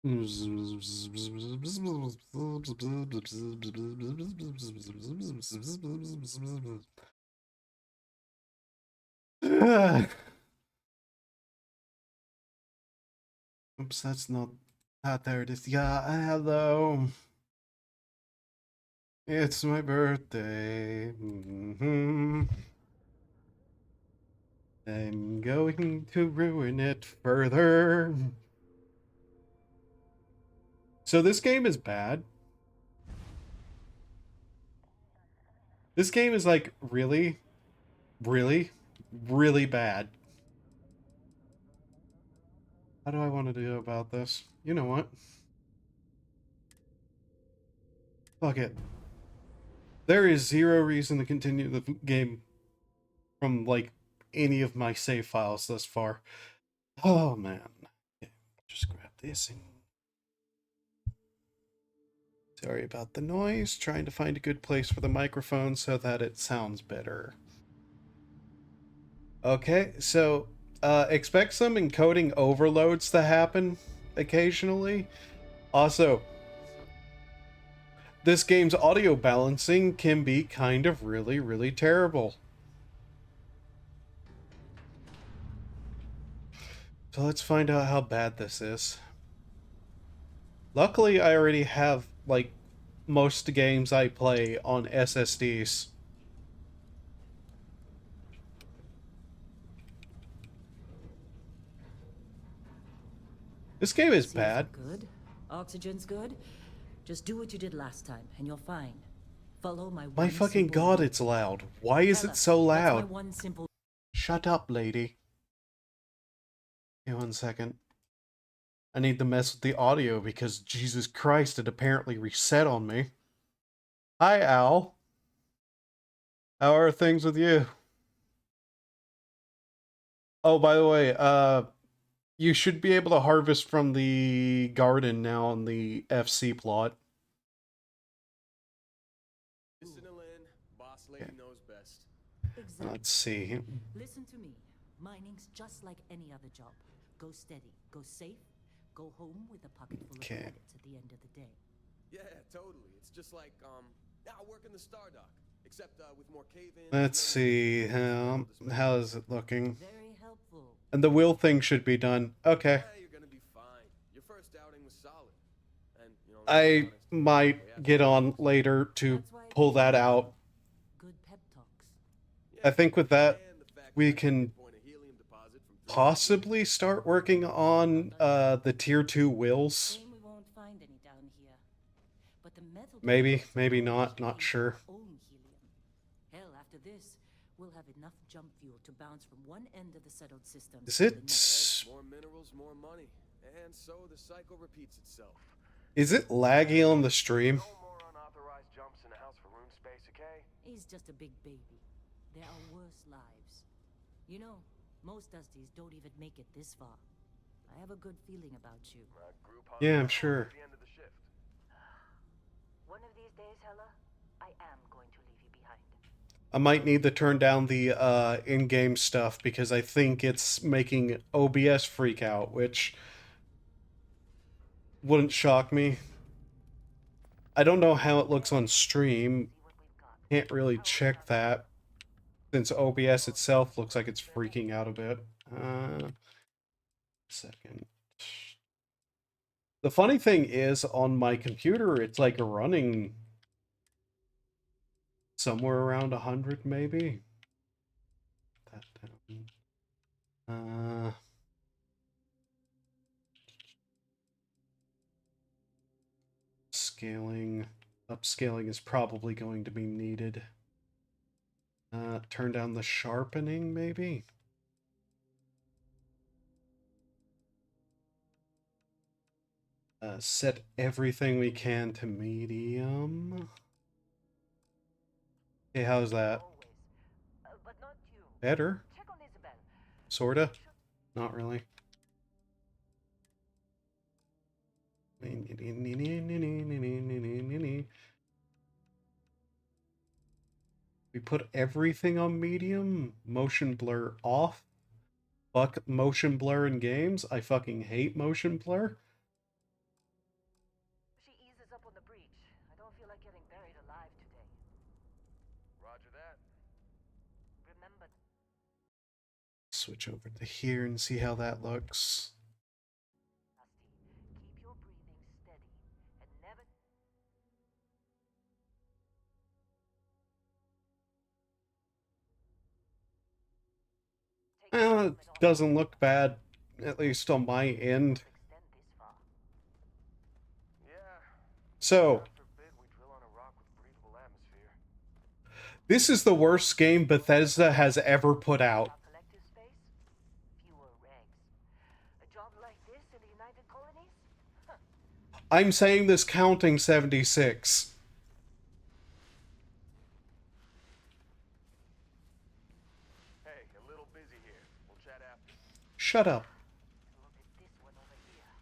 Oops, that's not. Ah, there it is. Yeah, hello. It's my birthday. I'm going to ruin it further. So this game is bad. This game is like really, really, really bad. How do I want to do about this? You know what? Fuck it. There is zero reason to continue the game from like any of my save files thus far. Oh man. Okay, just grab this and sorry about the noise. Trying to find a good place for the microphone so that it sounds better. Okay, so expect some encoding overloads to happen occasionally. Also, this game's audio balancing can be kind of really, really terrible. So let's find out how bad this is. Luckily, I already have, like, most games I play on SSDs. This game is bad. Good. Oxygen's good. Just do what you did last time, and you're fine. Follow my My fucking god, it's loud. Why is it so loud? Shut up, lady. Hey, 1 second. I need to mess with the audio because Jesus Christ, it apparently reset on me. Hi, Al. How are things with you? Oh, by the way, you should be able to harvest from the garden now on the FC plot. Boss lady knows best. Exactly. Let's see. Listen to me. Mining's just like any other job. Go steady, go safe, go home with a pocket full of credits at the end of the day. Yeah, totally. It's just like now work in the Star Dock, except with more cave-ins. Let's see. How is it looking? Very helpful. And the wheel thing should be done. Okay. Yeah, you're gonna be fine. Your first outing was solid. And you know, I might get on later to pull that out. Good pep talks. I think with that, we can possibly start working on the tier 2 wheels. We won't find any down here. But the metal Maybe not sure. Hell, after this, we'll have enough jump fuel to bounce from one end of the settled system. Is it more minerals, more money, and so the cycle repeats itself. Is it laggy on the stream? No more unauthorized jumps in the house for room space, okay? He's just a big baby. There are worse lives. You know, most Dusties don't even make it this far. I have a good feeling about you. Yeah, I'm sure. One of these days, Hella, I am going to leave you behind. I might need to turn down the in-game stuff because I think it's making OBS freak out, which wouldn't shock me. I don't know how it looks on stream. Can't really check that since OBS itself looks like it's freaking out a bit. Second. The funny thing is, on my computer, it's like running somewhere around 100, maybe. That down. Scaling, upscaling is probably going to be needed. Turn down the sharpening, maybe? Set everything we can to medium. Okay, how's that? Better? Sorta? Not really. We put everything on medium? Motion blur off? Fuck motion blur in games? I fucking hate motion blur. switch over to here and see how that looks. Keep your breathing steady and never. It doesn't look bad, at least on my end. So, this is the worst game Bethesda has ever put out. I'm saying this counting 76. Hey, a little busy here. We'll chat after. Shut up.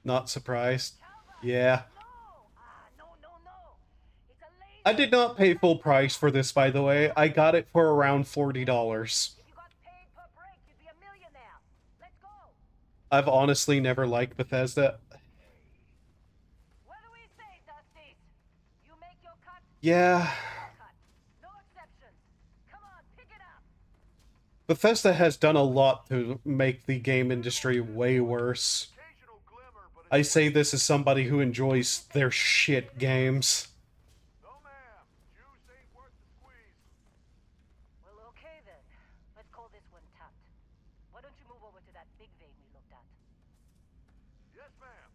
Not surprised. Yeah. I did not pay full price for this, by the way. I got it for around $40. I've honestly never liked Bethesda. Yeah. Bethesda has done a lot to make the game industry way worse. I say this as somebody who enjoys their shit games. Well, okay then. Let's call this one tapped. Why don't you move over to that big vein we looked at? Yes, ma'am.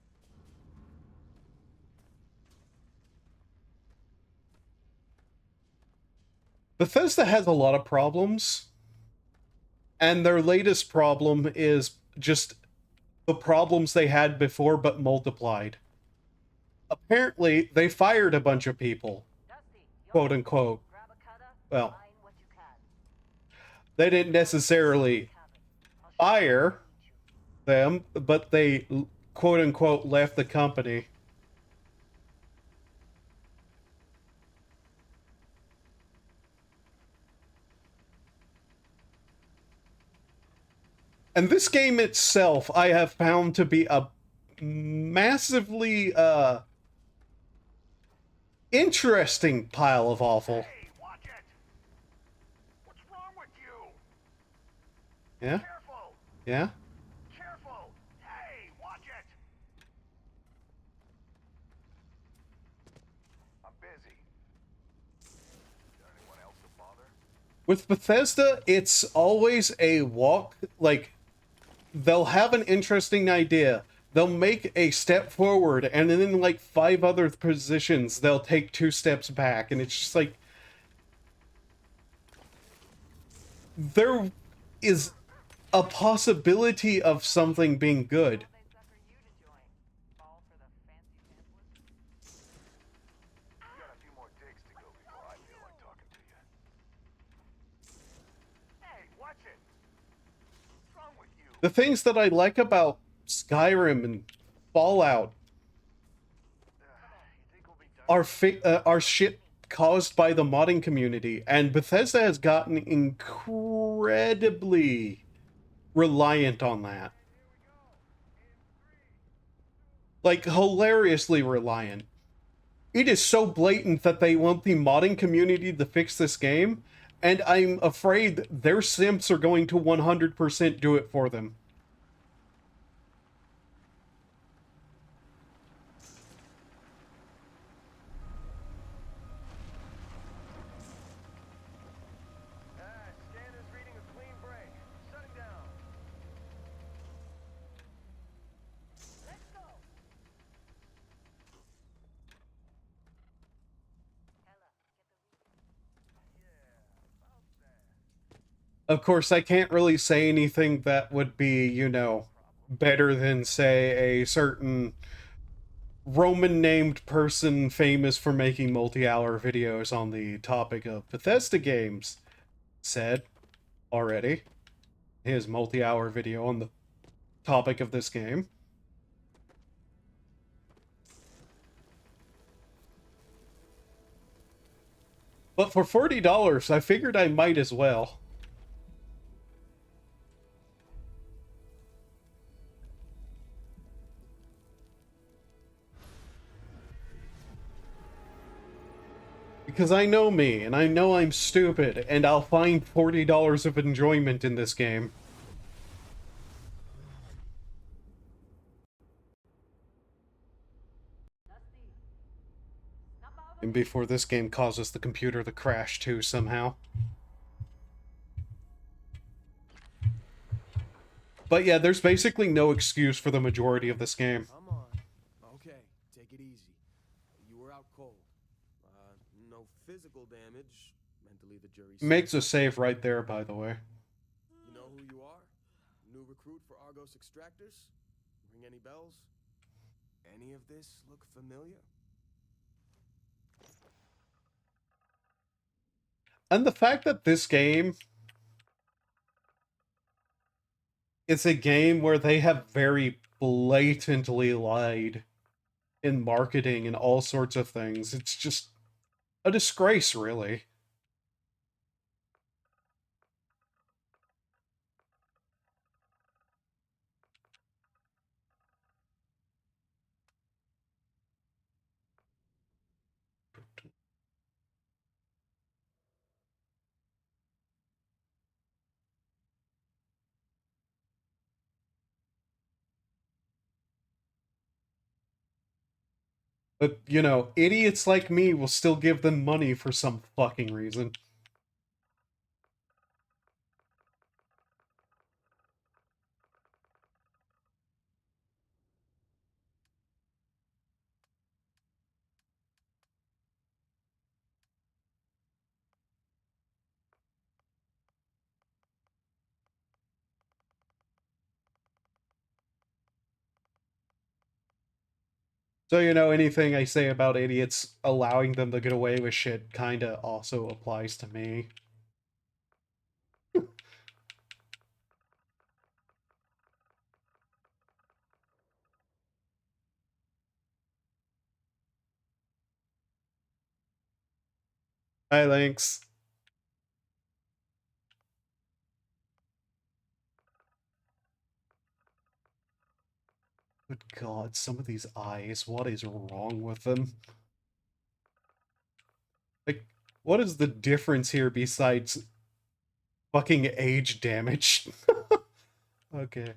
Bethesda has a lot of problems. And their latest problem is just the problems they had before, but multiplied. Apparently, they fired a bunch of people. Quote unquote. Well, they didn't necessarily fire them, but they quote unquote left the company. And this game itself, I have found to be a massively, interesting pile of awful. Hey, watch it! What's wrong with you? Yeah? Careful! Yeah? Careful! Hey, watch it! I'm busy. Is there anyone else to bother? With Bethesda, it's always a walk, like, they'll have an interesting idea. They'll make a step forward, and then in like 5 other positions, they'll take 2 steps back, and it's just like... There is a possibility of something being good. You got a few more digs to go before I feel like talking to you. Hey, watch it! What's wrong with you? The things that I like about Skyrim and Fallout are shit caused by the modding community, and Bethesda has gotten incredibly reliant on that. Like, hilariously reliant. It is so blatant that they want the modding community to fix this game, and I'm afraid their simps are going to 100% do it for them. Scanner's reading a clean break. Shutting down. Let's go. Of course, I can't really say anything that would be, you know, better than, say, a certain Roman-named person famous for making multi-hour videos on the topic of Bethesda games said already. His multi-hour video on the topic of this game. But for $40, I figured I might as well. Because I know me, and I know I'm stupid, and I'll find $40 of enjoyment in this game. And before this game causes the computer to crash too somehow. But yeah, there's basically no excuse for the majority of this game. Come on. Okay, take it easy. You were out cold. No physical damage. Mentally, the jury's Makes still a save right there, by the way. You know who you are? New recruit for Argos Extractors? Ring any bells? Any of this look familiar? And the fact that this game is a game where they have very blatantly lied in marketing and all sorts of things, it's just a disgrace, really. But, you know, idiots like me will still give them money for some fucking reason. So, you know, anything I say about idiots allowing them to get away with shit kinda also applies to me. Hi, Lynx. Good God, some of these eyes, what is wrong with them? Like, what is the difference here besides fucking age damage? Okay.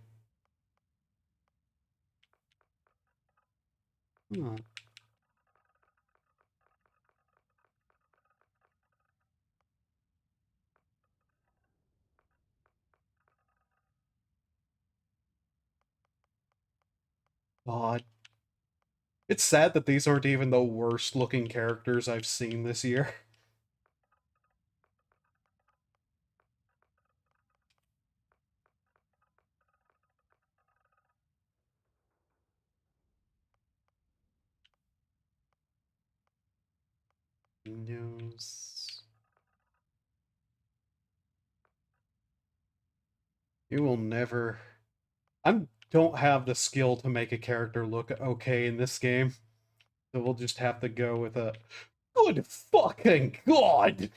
Huh. God. It's sad that these aren't even the worst looking characters I've seen this year. News. You will never... I don't have the skill to make a character look okay in this game. So we'll just have to go with a... Good fucking God!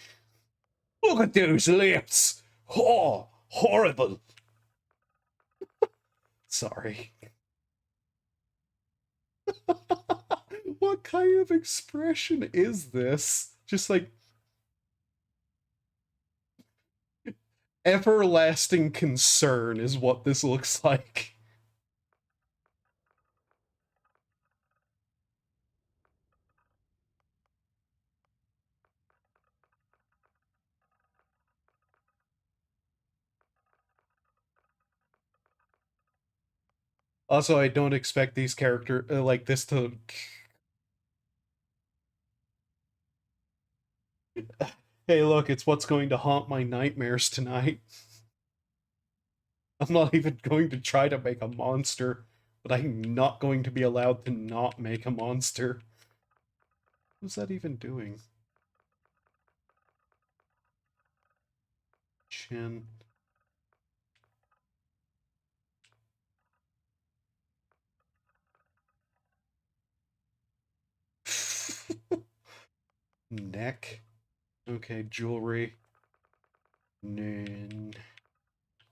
Look at those lips! Oh, horrible! Sorry. What kind of expression is this? Just like everlasting concern is what this looks like. Also, I don't expect these characters like this to. Hey, look, it's what's going to haunt my nightmares tonight. I'm not even going to try to make a monster, but I'm not going to be allowed to not make a monster. What's that even doing? Chin. Neck. Okay, jewelry. Nin.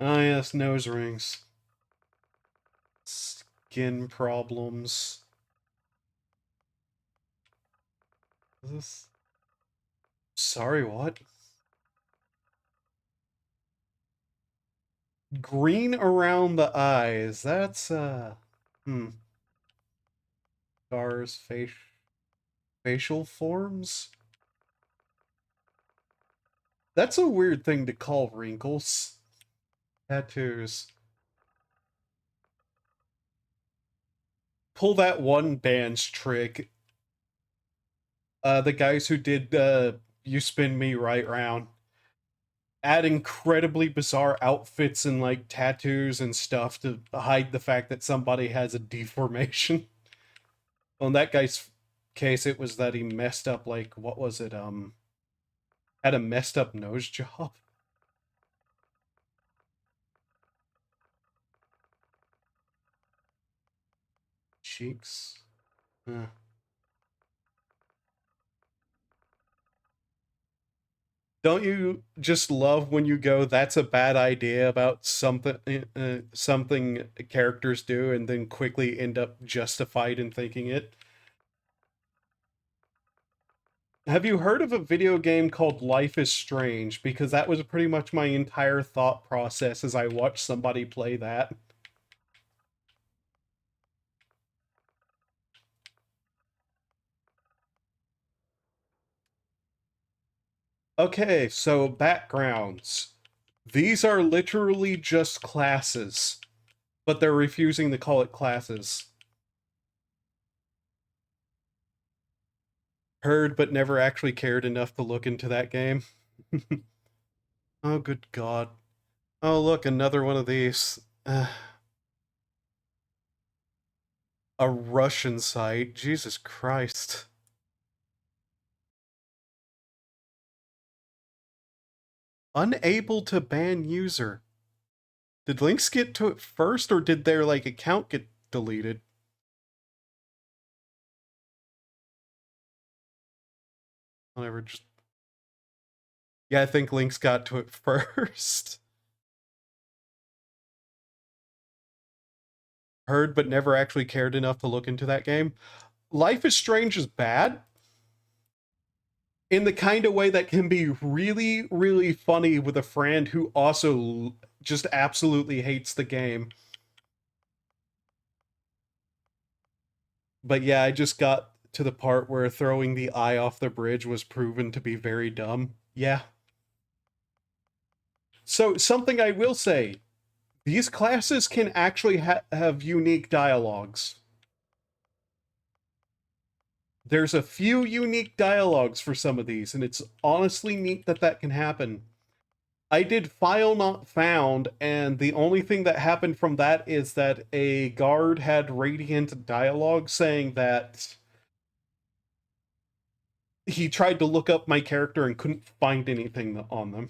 Ah, yes, nose rings. Skin problems. Is this... Sorry, what? Green around the eyes. That's, Hmm. Scars, face. Facial forms? That's a weird thing to call wrinkles. Tattoos. Pull that one band's trick. The guys who did You Spin Me Right Round. Add incredibly bizarre outfits and like tattoos and stuff to hide the fact that somebody has a deformation. Well, in that guy's case, it was that he messed up, like, what was it? Had a messed up nose job. Cheeks. Don't you just love when you go, that's a bad idea about something characters do, and then quickly end up justified in thinking it? Have you heard of a video game called Life is Strange? Because that was pretty much my entire thought process as I watched somebody play that. Okay, so backgrounds. These are literally just classes, but they're refusing to call it classes. Heard but never actually cared enough to look into that game. Oh, good God. Oh, look, another one of these. A Russian site. Jesus Christ. Unable to ban user. Did links get to it first, or did their, like, account get deleted? Whatever, just... Yeah, I think links got to it first. Heard but never actually cared enough to look into that game. Life is Strange is bad in the kind of way that can be really, really funny with a friend who also just absolutely hates the game. But yeah, I just got to the part where throwing the eye off the bridge was proven to be very dumb. Yeah. So, something I will say, these classes can actually have unique dialogues. There's a few unique dialogues for some of these, and it's honestly neat that that can happen. I did File Not Found, and the only thing that happened from that is that a guard had radiant dialogue saying that he tried to look up my character and couldn't find anything on them.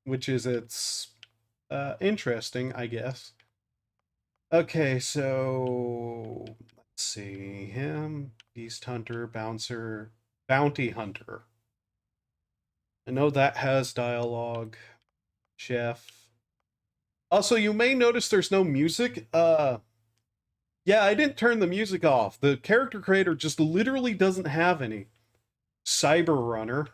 Which is, it's interesting, I guess. Okay, so let's see. Him, Beast Hunter, Bouncer, Bounty Hunter. I know that has dialogue. Chef. Also, you may notice there's no music. Yeah, I didn't turn the music off. The character creator just literally doesn't have any. Cyber Runner.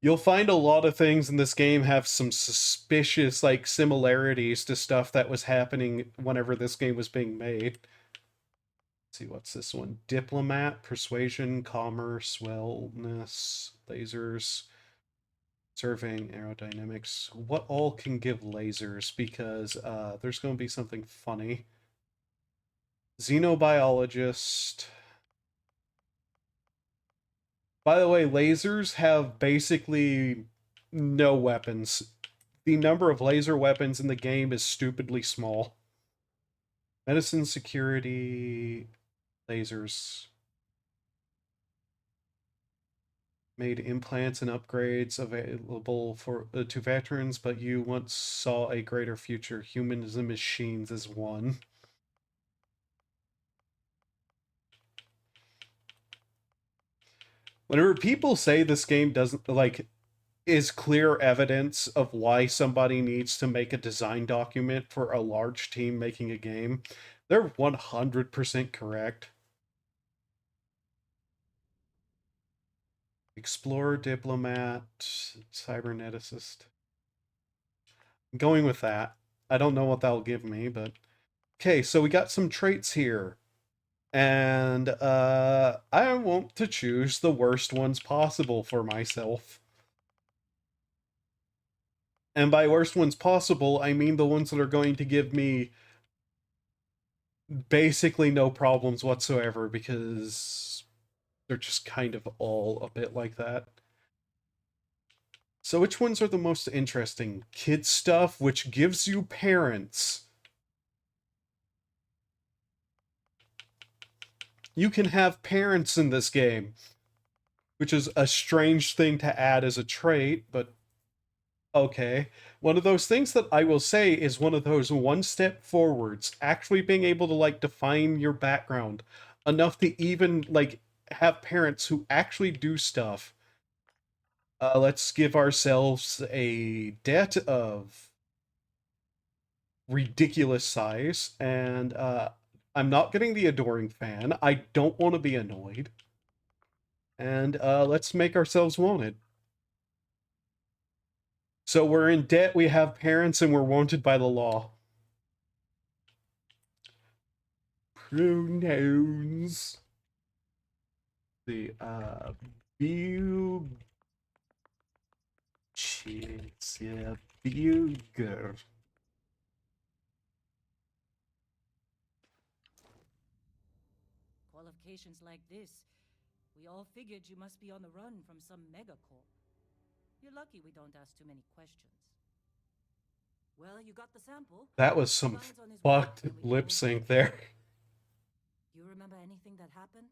You'll find a lot of things in this game have some suspicious, like, similarities to stuff that was happening whenever this game was being made. Let's see, what's this one? Diplomat, Persuasion, Commerce, Wellness, Lasers, Surveying, Aerodynamics. What all can give lasers? Because there's going to be something funny. Xenobiologist. By the way, lasers have basically no weapons. The number of laser weapons in the game is stupidly small. Medicine, security, lasers. Made implants and upgrades available for to veterans, but you once saw a greater future. Humans and machines as one. Whenever people say this game doesn't, like, is clear evidence of why somebody needs to make a design document for a large team making a game, they're 100% correct. Explorer, diplomat, cyberneticist. I'm going with that. I don't know what that'll give me, but Okay, so we got some traits here. And I want to choose the worst ones possible for myself. And by worst ones possible, I mean the ones that are going to give me basically no problems whatsoever, because they're just kind of all a bit like that. So which ones are the most interesting? Kid stuff, which gives you parents. You can have parents in this game, which is a strange thing to add as a trait, but okay. One of those things that I will say is one of those one step forwards, actually being able to like define your background enough to even like have parents who actually do stuff. Let's give ourselves a debt of ridiculous size, and I'm not getting the adoring fan. I don't want to be annoyed. And let's make ourselves wanted. So we're in debt, we have parents, and we're wanted by the law. Pronouns. The view. Viewer. Qualifications like this, we all figured you must be on the run from some megacorp. You're lucky we don't ask too many questions. Well, you got the sample. That was some fucked lip sync there. Do you remember anything that happened?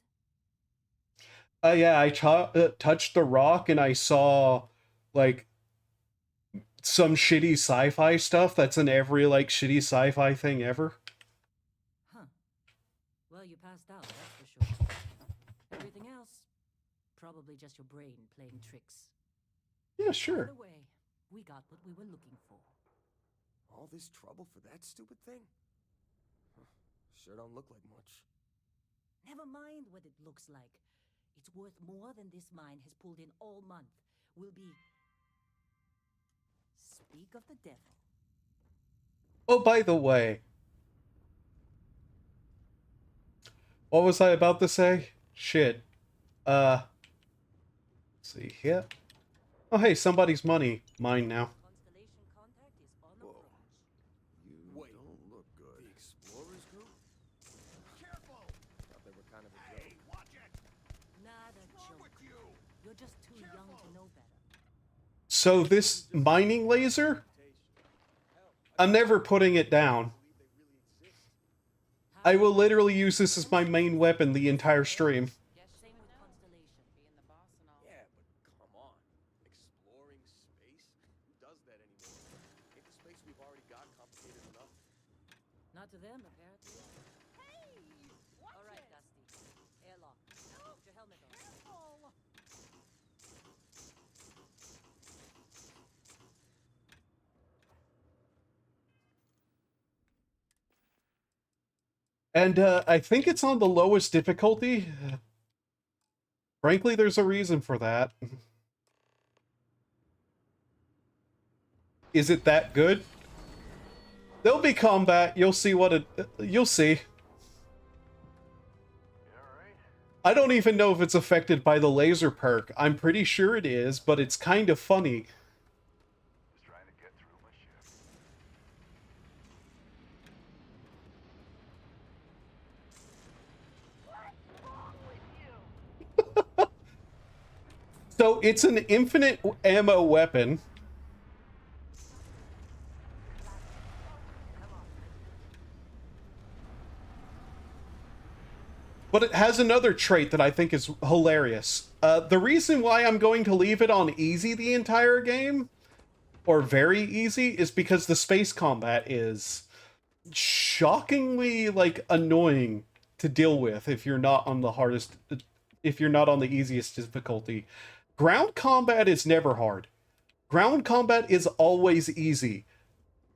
Yeah, I touched the rock and I saw like some shitty sci-fi stuff that's in every like shitty sci-fi thing ever. Huh. Well, you passed out, that's for sure. Everything else, probably just your brain playing tricks. Yeah, sure. By the way, we got what we were looking for. All this trouble for that stupid thing? Huh. Sure don't look like much. Never mind what it looks like. It's worth more than this mine has pulled in all month. Will be... Speak of the devil. Oh, by the way, what was I about to say? Shit. Let's see here. Oh, hey, somebody's money. Mine now. Constellation contact is on Whoa. approach. You don't look good. The Explorers group? Careful! Thought they were kind of a joke. Hey, watch it! Not a joke. You're just too young to know better. So this mining laser? I'm never putting it down. I will literally use this as my main weapon the entire stream. Same with Constellation. Being the boss and all. Yeah, but come on. Exploring space? Who does that anymore? Ain't the space we've already got complicated enough? Not to them, apparently. Hey! Watch All right, it! Dusty. Airlock. Put your helmet on. Careful! And I think it's on the lowest difficulty. Frankly, there's a reason for that. Is it that good? There'll be combat. You'll see what it... You'll see. You alright? I don't even know if it's affected by the laser perk. I'm pretty sure it is, but it's kind of funny. Just trying to get through my shift. What's wrong with you? So it's an infinite ammo weapon. But it has another trait that I think is hilarious. The reason why I'm going to leave it on easy the entire game, or very easy, is because the space combat is shockingly, like, annoying to deal with if you're not on the hardest... if you're not on the easiest difficulty. Ground combat is never hard. Ground combat is always easy.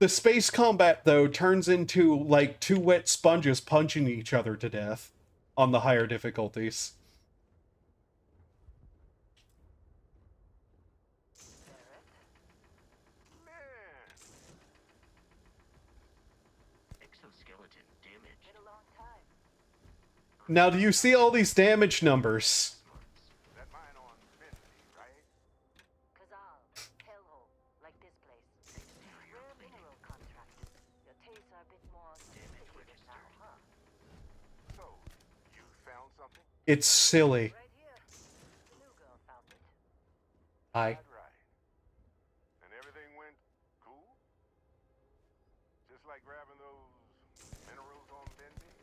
The space combat, though, turns into, like, two wet sponges punching each other to death on the higher difficulties. Man! Been a long time. Now, do you see all these damage numbers? That mine on Bentley, right? Kazal, hellhole, like this place. Rare mineral contract. Your tastes are a bit more sophisticated now, huh? So, you found something? It's silly. Right here. The new girl found it. Hi. Right. And everything went cool? Just like grabbing those minerals on Bentley?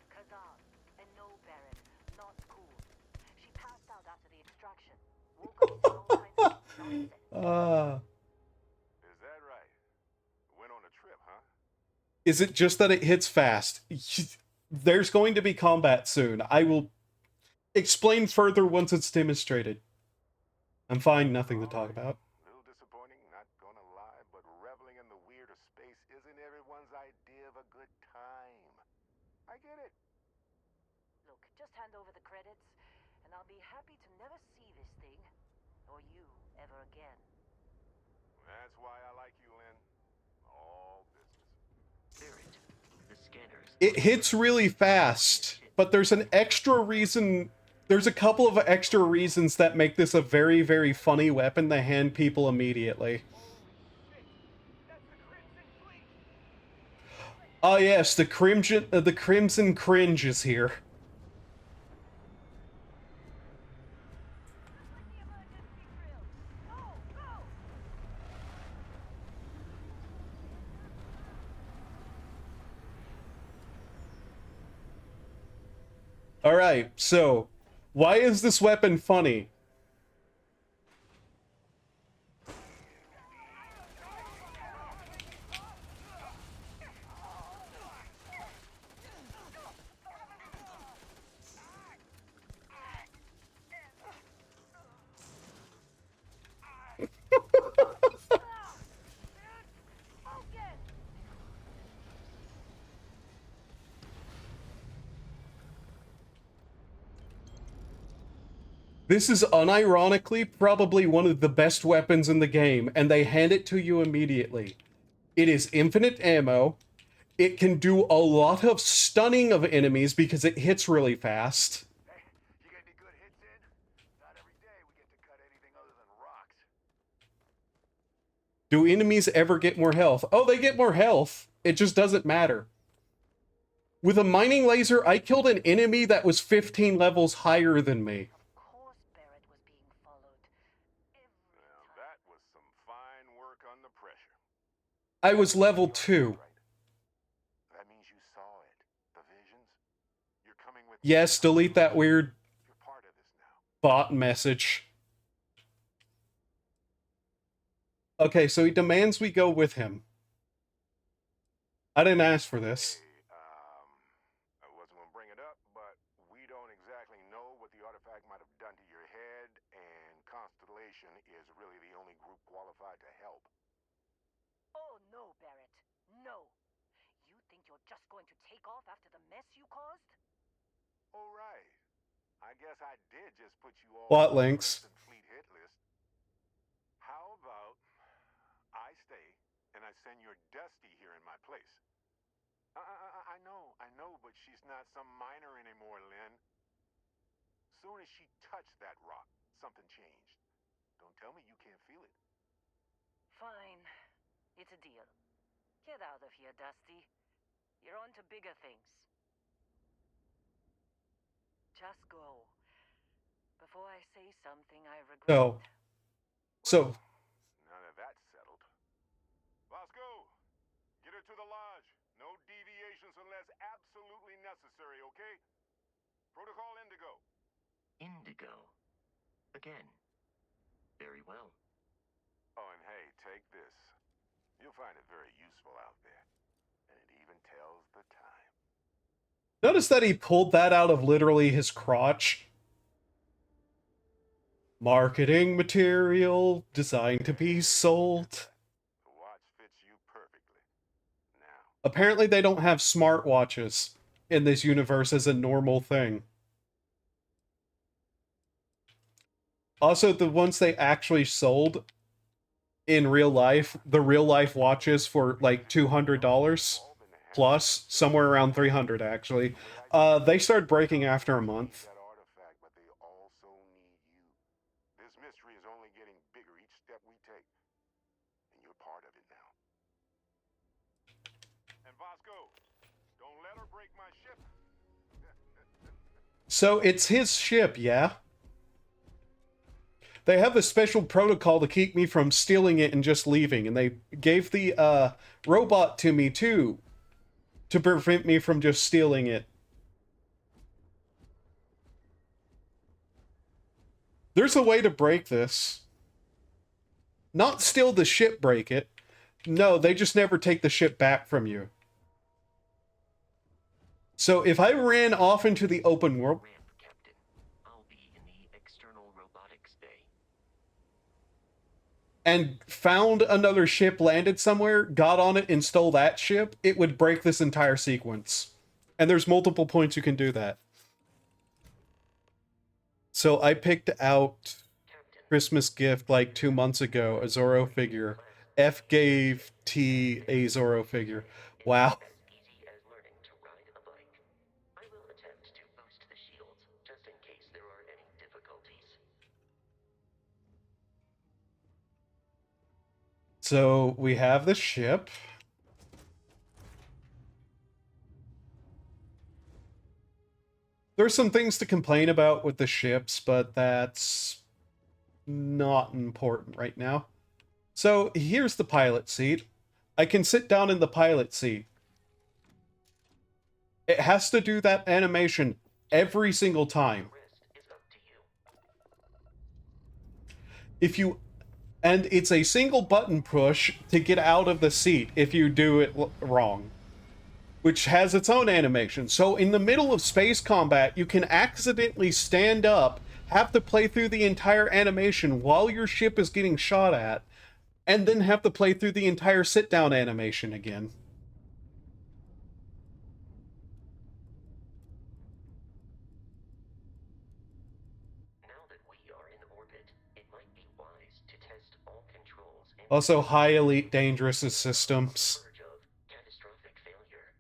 Kazal, and no Barrett, not cool. She passed out after the extraction. Woke up with all kinds of nonsense. Is that right? Went on a trip, huh? Is it just that it hits fast? There's going to be combat soon. I will explain further once it's demonstrated. I'm fine, nothing to talk about. Little disappointing, not gonna lie, but reveling in the weird of space isn't everyone's idea of a good time. I get it. Look, just hand over the credits, and I'll be happy to never see this thing, or you, ever again. That's why I like you, Lynn. All business. It hits really fast, but there's an extra reason. There's a couple of extra reasons that make this a very, very funny weapon to hand people immediately. Oh yes, the Crimson Cringe is here. Alright, so, why is this weapon funny? This is unironically probably one of the best weapons in the game, and they hand it to you immediately. It is infinite ammo. It can do a lot of stunning of enemies because it hits really fast. Hey, you get any good hits in? Not every day we get to cut anything other than rocks. Do enemies ever get more health? Oh, they get more health. It just doesn't matter. With a mining laser, I killed an enemy that was 15 levels higher than me. Of course Barrett was being followed. Now that was some fine work under pressure. I was level 2. That means you saw it. The visions. You're coming with. Yes, delete that weird You're part of this now. bot message. Okay, so he demands we go with him. I didn't ask for this. I wasn't gonna bring it up, but we don't exactly know what the artifact might have done to your head, and Constellation is really the only group qualified to help. Oh no, Barrett. No. You think you're just going to take off after the mess you caused? Oh, right. I guess I did just put you all Plot on the links. Crimson Fleet hit list. How about I stay and I send your Dusty here in my place? I know, but she's not some miner anymore, Lynn. Soon as she touched that rock, something changed. Don't tell me you can't feel it. Fine. It's a deal. Get out of here, Dusty. You're on to bigger things. Just go. Before I say something I regret. So, None of that's settled. Let's go. Get her to the lodge. No deviations unless absolutely necessary, okay? Protocol Indigo. Indigo. Again. Very well. Oh, and hey, take this. You'll find it very useful out there. And it even tells the time. notice that he pulled that out of literally his crotch. Marketing material designed to be sold. The watch fits you perfectly. Now. Apparently they don't have smartwatches in this universe as a normal thing. Also, the ones they actually sold in real life, the real life watches for like $200. All been plus, somewhere around 300 actually. They started breaking after a month. That artifact, but they also need you. This mystery is only getting bigger each step we take, and you're part of it now. And Vasco, don't let her break my ship. So it's his ship, yeah? They have a special protocol to keep me from stealing it and just leaving, and they gave the robot to me too, to prevent me from just stealing it. There's a way to break this. Not steal the ship, break it. No, they just never take the ship back from you. So if I ran off into the open world... Ramp, Captain. I'll be in the external robotics bay. And found another ship landed somewhere, got on it and stole that ship, it would break this entire sequence. And there's multiple points you can do that. So I picked out Christmas gift like 2 months ago, a Zorro figure. F gave T a Zorro figure. Wow. As easy as learning to ride a bike. I will attempt to boost the shields, just in case there are any difficulties. So we have the ship. There's some things to complain about with the ships, but that's not important right now. So here's the pilot seat. I can sit down in the pilot seat. It has to do that animation every single time. The rest is up to you. If you... And it's a single button push to get out of the seat if you do it wrong, which has its own animation. So in the middle of space combat, you can accidentally stand up, have to play through the entire animation while your ship is getting shot at, and then have to play through the entire sit-down animation again. Now that we are in orbit, it might be wise to test all controls and Also, high elite dangerous systems. verge of catastrophic failure.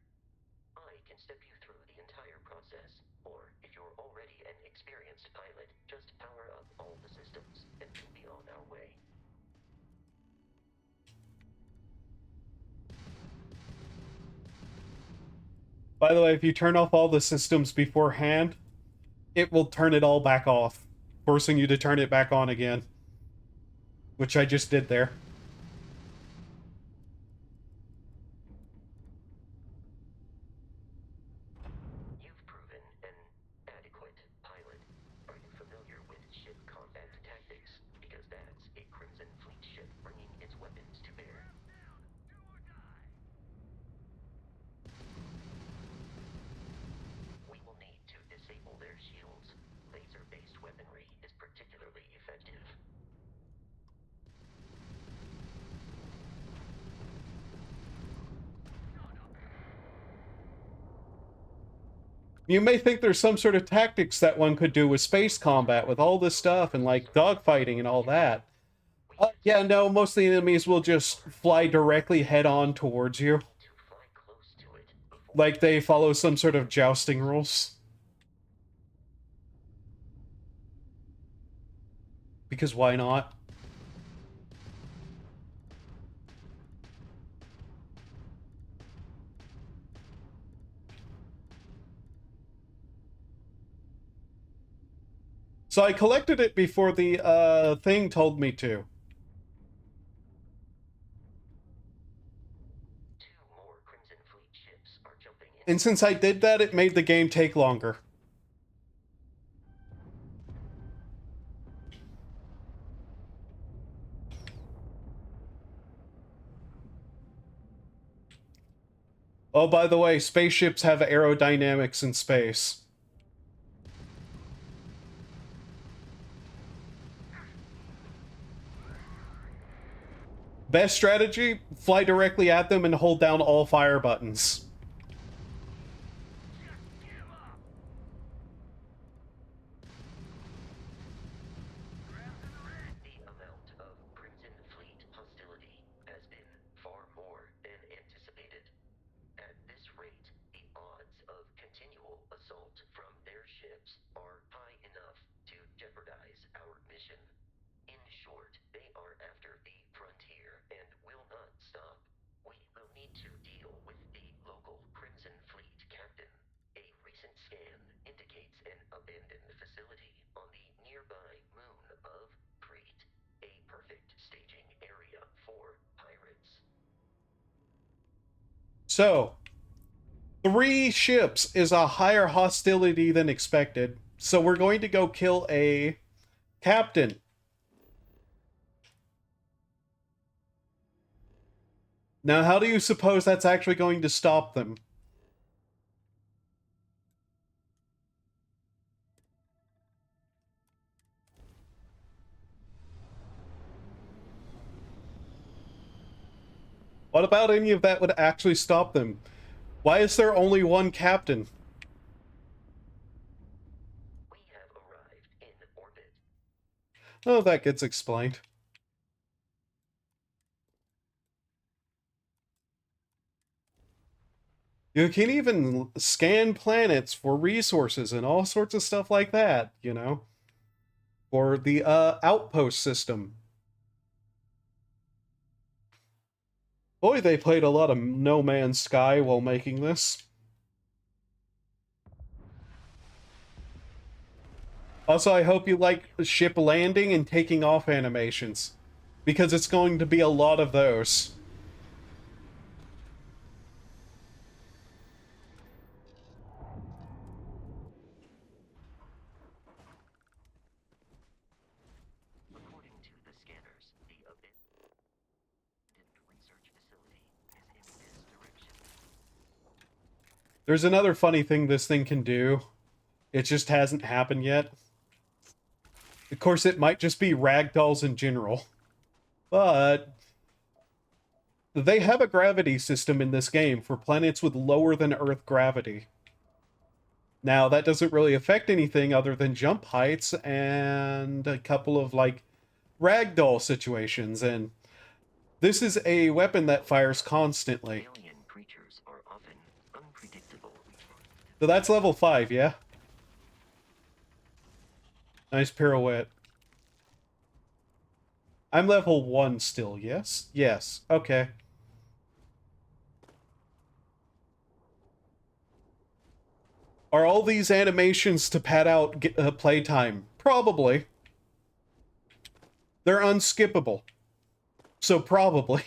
I can step you through the entire process, or if you're already an experienced pilot, just power up all the systems and we'll be on our way. By the way, if you turn off all the systems beforehand, it will turn it all back off, forcing you to turn it back on again. Which I just did there. You've proven an adequate pilot. Are you familiar with ship combat tactics? Because that's a Crimson Fleet ship bringing its weapons to bear. We will need to disable their shields. Laser-based weaponry is particularly effective. You may think there's some sort of tactics that one could do with space combat, with all this stuff and like dogfighting and all that. Yeah, no, most of the enemies will just fly directly head-on towards you. To fly close to it before Like they follow some sort of jousting rules. Because why not? So I collected it before the thing told me to. 2 more Crimson Fleet ships are jumping in. And since I did that, it made the game take longer. Oh, by the way, spaceships have aerodynamics in space. Best strategy? Fly directly at them and hold down all fire buttons. The amount of Crimson Fleet hostility has been far more than anticipated. At this facility on the nearby moon of Crete, a perfect staging area for pirates. So, 3 ships is a higher hostility than expected. So we're going to go kill a captain. Now, how do you suppose that's actually going to stop them? What about any of that would actually stop them? Why is there only one captain? We have arrived in orbit. Oh, that gets explained. You can even scan planets for resources and all sorts of stuff like that, you know? For the outpost system. Boy, they played a lot of No Man's Sky while making this. Also, I hope you like ship landing and taking off animations, because it's going to be a lot of those. According to the scanners, the abandoned research facility is in this direction. There's another funny thing this thing can do. It just hasn't happened yet. Of course, it might just be ragdolls in general. But they have a gravity system in this game for planets with lower than Earth gravity. Now, that doesn't really affect anything other than jump heights and a couple of, like, ragdoll situations, and this is a weapon that fires constantly. Alien creatures are often unpredictable. So that's level 5, yeah? Nice pirouette. I'm level 1 still, yes? Yes, okay. Are all these animations to pad out playtime? Probably. They're unskippable. So probably.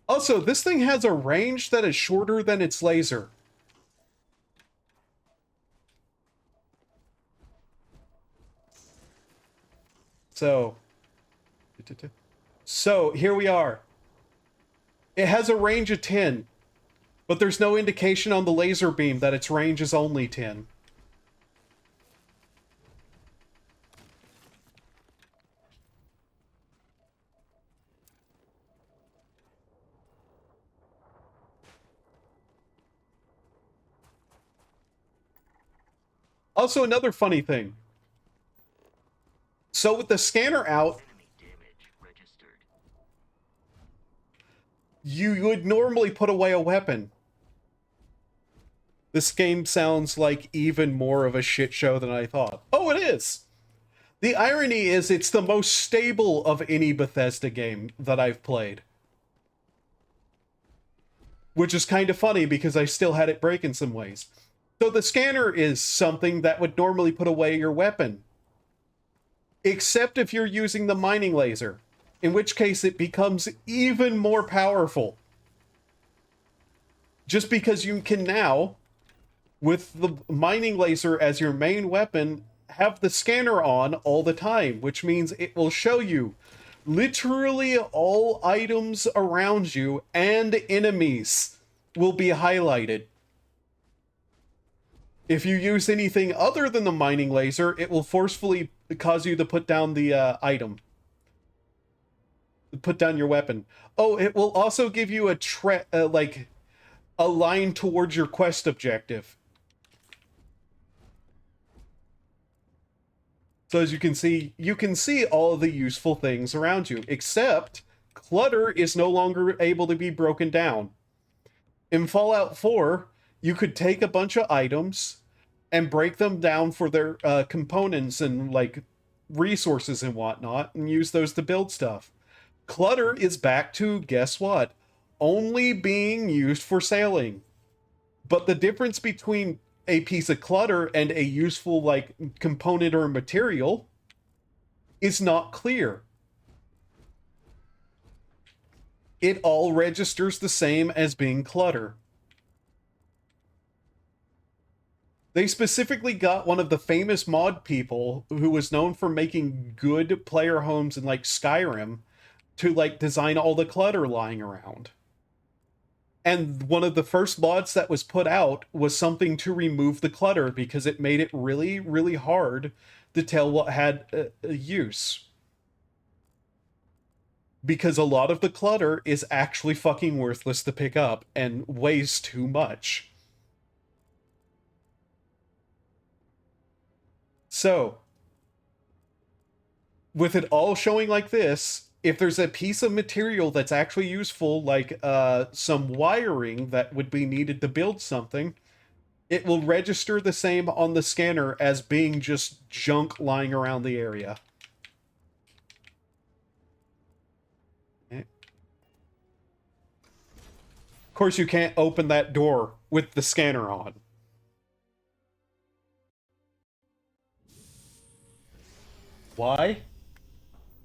Also, this thing has a range that is shorter than its laser. So here we are. It has a range of 10, but there's no indication on the laser beam that its range is only 10. Also, another funny thing. So with the scanner out, Enemy damage registered. you would normally put away a weapon. This game sounds like even more of a shit show than I thought. Oh, it is! The irony is it's the most stable of any Bethesda game that I've played. Which is kind of funny because I still had it break in some ways. So the scanner is something that would normally put away your weapon. Except if you're using the mining laser, in which case it becomes even more powerful. Just because you can now, with the mining laser as your main weapon, have the scanner on all the time, which means it will show you literally all items around you and enemies will be highlighted. If you use anything other than the mining laser, it will forcefully cause you to put down the item. Put down your weapon. Oh, it will also give you like a line towards your quest objective. So as you can see all of the useful things around you, except clutter is no longer able to be broken down. In Fallout 4, you could take a bunch of items and break them down for their components and, like, resources and whatnot and use those to build stuff. Clutter is back to, guess what? Only being used for sailing. But the difference between a piece of clutter and a useful, like, component or material is not clear. It all registers the same as being clutter. They specifically got one of the famous mod people who was known for making good player homes in, like, Skyrim to, like, design all the clutter lying around. And one of the first mods that was put out was something to remove the clutter because it made it really, really hard to tell what had a use. Because a lot of the clutter is actually fucking worthless to pick up and weighs too much. So, with it all showing like this, if there's a piece of material that's actually useful, like some wiring that would be needed to build something, it will register the same on the scanner as being just junk lying around the area. Okay. Of course, you can't open that door with the scanner on. Why?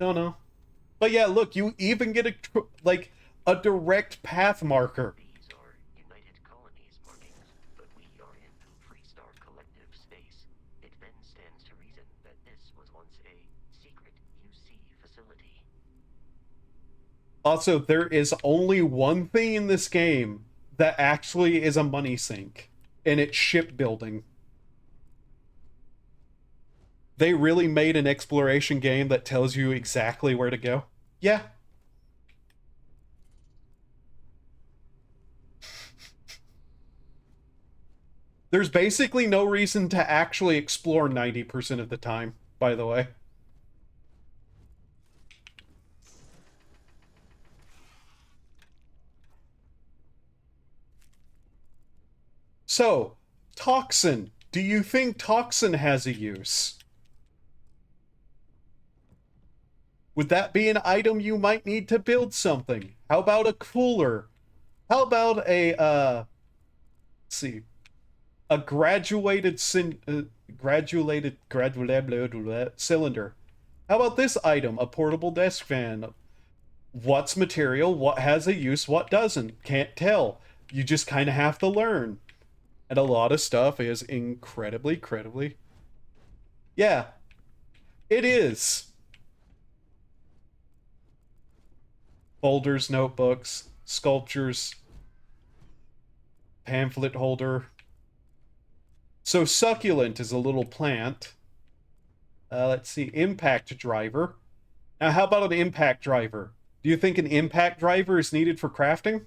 Don't know. But yeah, look, you even get a direct path marker. These are United Colonies markings, but we are in Freestar Collective space. It then stands to reason that this was once a secret UC facility. Also, there is only one thing in this game that actually is a money sink, and it's shipbuilding. They really made an exploration game that tells you exactly where to go. Yeah. There's basically no reason to actually explore 90% of the time, by the way. So, toxin. Do you think toxin has a use? Would that be an item you might need to build something? How about a cooler? How about a, let's see, a graduated cylinder? How about this item? A portable desk fan. What's material? What has a use? What doesn't? Can't tell. You just kind of have to learn. And a lot of stuff is incredibly. Yeah, it is. Folders, notebooks, sculptures, pamphlet holder. So succulent is a little plant. Let's see, impact driver. Now, how about an impact driver? Do you think an impact driver is needed for crafting?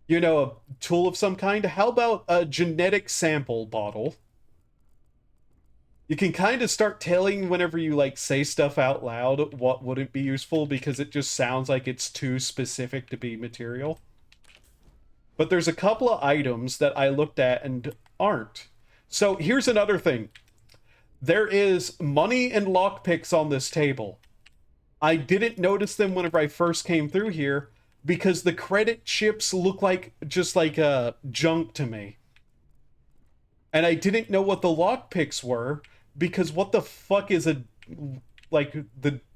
You know, a tool of some kind? How about a genetic sample bottle? You can kind of start telling whenever you, like, say stuff out loud what wouldn't be useful because it just sounds like it's too specific to be material. But there's a couple of items that I looked at and aren't. So here's another thing. There is money and lockpicks on this table. I didn't notice them whenever I first came through here because the credit chips look like just like junk to me. And I didn't know what the lockpicks were because what the fuck is the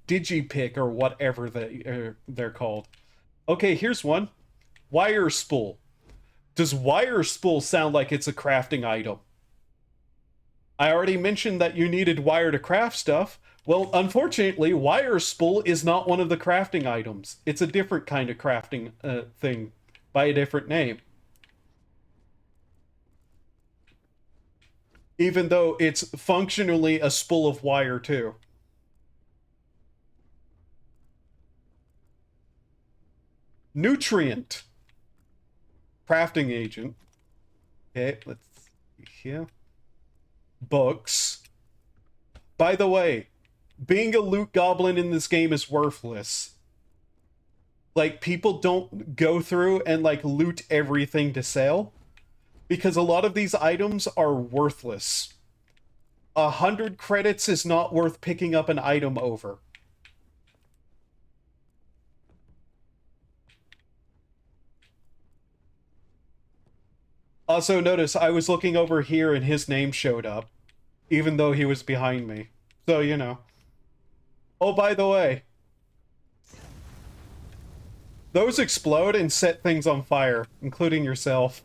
digipick or whatever they're called. Okay, here's one. Wire spool. Does wire spool sound like it's a crafting item? I already mentioned that you needed wire to craft stuff. Well, unfortunately, wire spool is not one of the crafting items. It's a different kind of crafting thing by a different name. Even though it's functionally a spool of wire, too. Nutrient. Crafting agent. Okay, let's see here. Books. By the way, being a loot goblin in this game is worthless. Like, people don't go through and, like, loot everything to sell. Because a lot of these items are worthless. 100 credits is not worth picking up an item over. Also, notice I was looking over here and his name showed up, even though he was behind me. So, you know. Oh, by the way, those explode and set things on fire, including yourself.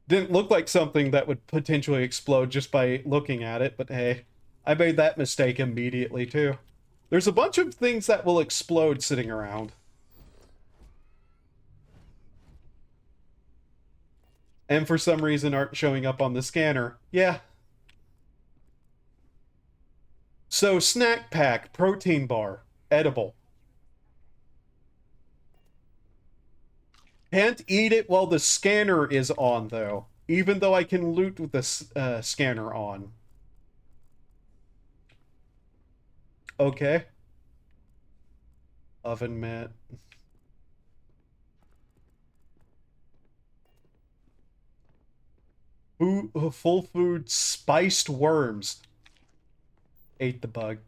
Didn't look like something that would potentially explode just by looking at it, but hey, I made that mistake immediately too. There's a bunch of things that will explode sitting around. And for some reason aren't showing up on the scanner. Yeah. So, snack pack, protein bar, edible. Can't eat it while the scanner is on, though. Even though I can loot with the scanner on. Okay. Oven mitt. Full food spiced worms. Ate the bug.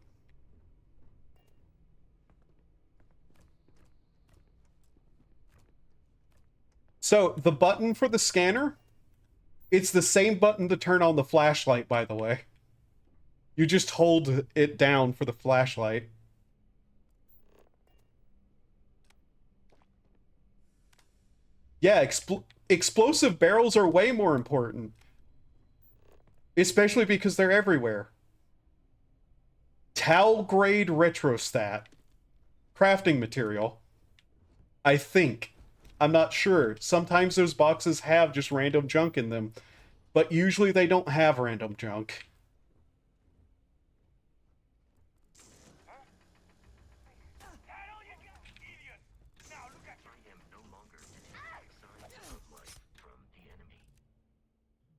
So, the button for the scanner, it's the same button to turn on the flashlight, by the way. You just hold it down for the flashlight. Yeah, explosive barrels are way more important. Especially because they're everywhere. Tal grade retrostat. Crafting material. I think. I'm not sure. Sometimes those boxes have just random junk in them. But usually they don't have random junk.